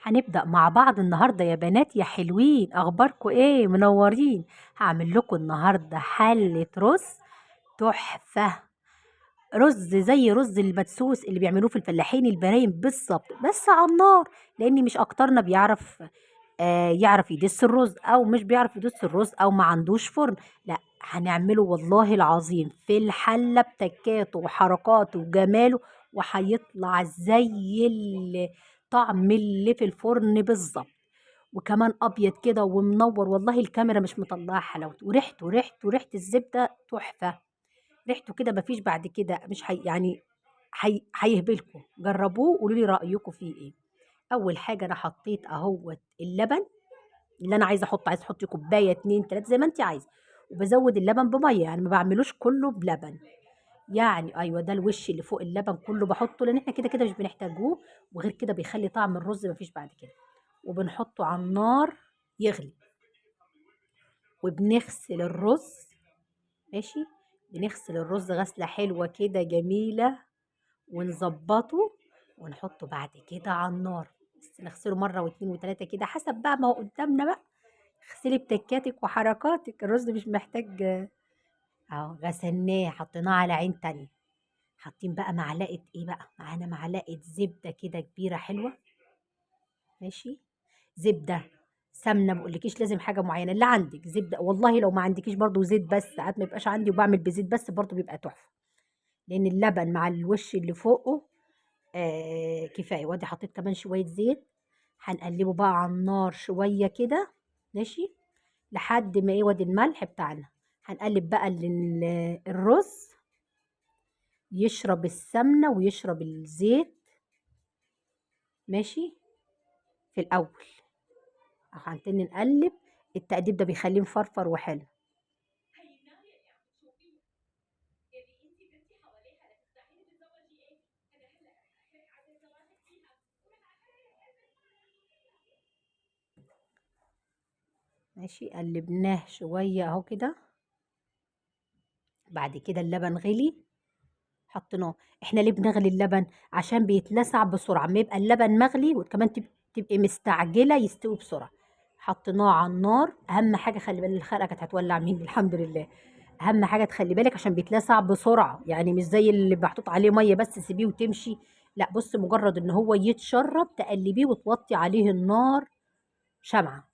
هنبدأ مع بعض النهاردة يا بنات يا حلوين، أخباركم إيه؟ منورين. هعمل لكم النهاردة حلة رز تحفة. رز زي رز المدسوس اللي بيعملوه في الفلاحين البرايم بالظبط، بس على النار. لأن مش أكترنا بيعرف يعرف يدس الرز، أو مش بيعرف يدس الرز، أو ما عندوش فرن. لا، هنعمله والله العظيم في الحلة بتكاته وحركاته وجماله، وهيطلع زي طعم اللي في الفرن بالظبط. وكمان ابيض كده ومنور، والله الكاميرا مش مطلعه حلاوته، وريحته الزبده تحفه. ريحته كده مفيش بعد كده، مش يعني هيهبلكم. جربوه وقولوا لي رايكم فيه ايه. اول حاجه انا حطيت اهوت اللبن اللي انا عايزه احط، عايزه تحطي كوبايه اتنين تلاته زي ما انت عايزه. وبزود اللبن بميه، يعني ما بعملوش كله بلبن. يعني ايوه، ده الوش اللي فوق اللبن كله بحطه، لان احنا كده كده مش بنحتاجوه. وغير كده بيخلي طعم الرز مفيش بعد كده. وبنحطه على النار يغلي. وبنغسل الرز. ماشي. بنغسل الرز غسلة حلوة كده جميلة. ونظبطه. ونحطه بعد كده على النار. بس نغسله مرة واتنين وتلاتة كده، حسب بقى ما هو قدامنا بقى. اغسلي بتكاتك وحركاتك، الرز مش محتاج. اهو غسلناه، حطيناه على عين تانية. حاطين بقى معلقة ايه بقى، معانا معلقة زبدة كده كبيرة حلوة. ماشي. زبدة. سمنة، بقولكيش لازم حاجة معينة، اللي عندك زبدة، والله لو ما عندكيش برضو زيت، بس ساعات ما يبقاش عندي وبعمل بزيت بس برضو بيبقى تحفة. لأن اللبن مع الوش اللي فوقه كفاية. وادي حطيت كمان شوية زيت. هنقلبه بقى على النار شوية كده. ماشي. لحد ما ايه، وادي الملح بتاعنا. هنقلب بقى الرز يشرب السمنة ويشرب الزيت. ماشي. في الأول هنتني نقلب. التقديب ده بيخليه مفرفر وحلو. ماشي، قلبناه شوية اهو كده. بعد كده اللبن غلي. حطيناه. احنا ليه بنغلي اللبن؟ عشان بيتلسع بسرعة ما يبقى اللبن مغلي، وكمان تبقي مستعجلة يستوي بسرعة. حطيناه على النار. اهم حاجة خلي بالك، الخلقة كانت هتولع مني الحمد لله. اهم حاجة تخلي بالك عشان بيتلسع بسرعة، يعني مش زي اللي محطوط عليه مية بس سيبيه وتمشي. لا، بص، مجرد ان هو يتشرب تقلبيه وتوطي عليه النار شمعة.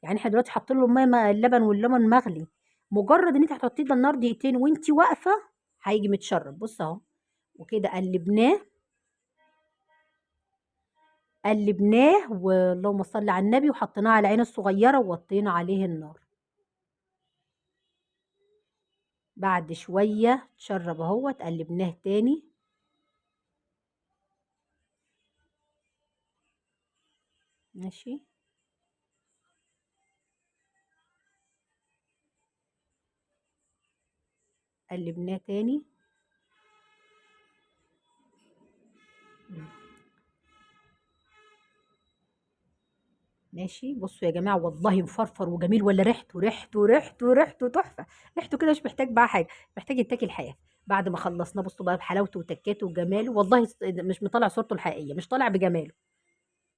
يعني احنا دلوقتي حاطين له ميه اللبن والليمون مغلي. مجرد ان انت هتحطيه ده النار دقيقتين وانت واقفه هيجي متشرب، بص اهو. وكده قلبناه. قلبناه واللهم صل على النبي، وحطيناه على العين الصغيره ووطينا عليه النار. بعد شويه اتشرب اهو، قلبناه تاني. ماشي. قلبناه تاني. ماشي. بصوا يا جماعه، والله مفرفر وجميل، ولا ريحته تحفه. ريحته كده مش محتاج بقى حاجه. محتاج يتاكل حاف. بعد ما خلصنا بصوا بقى بحلاوته وتكاته وجماله، والله مش مطلع صورته الحقيقيه، مش طالع بجماله.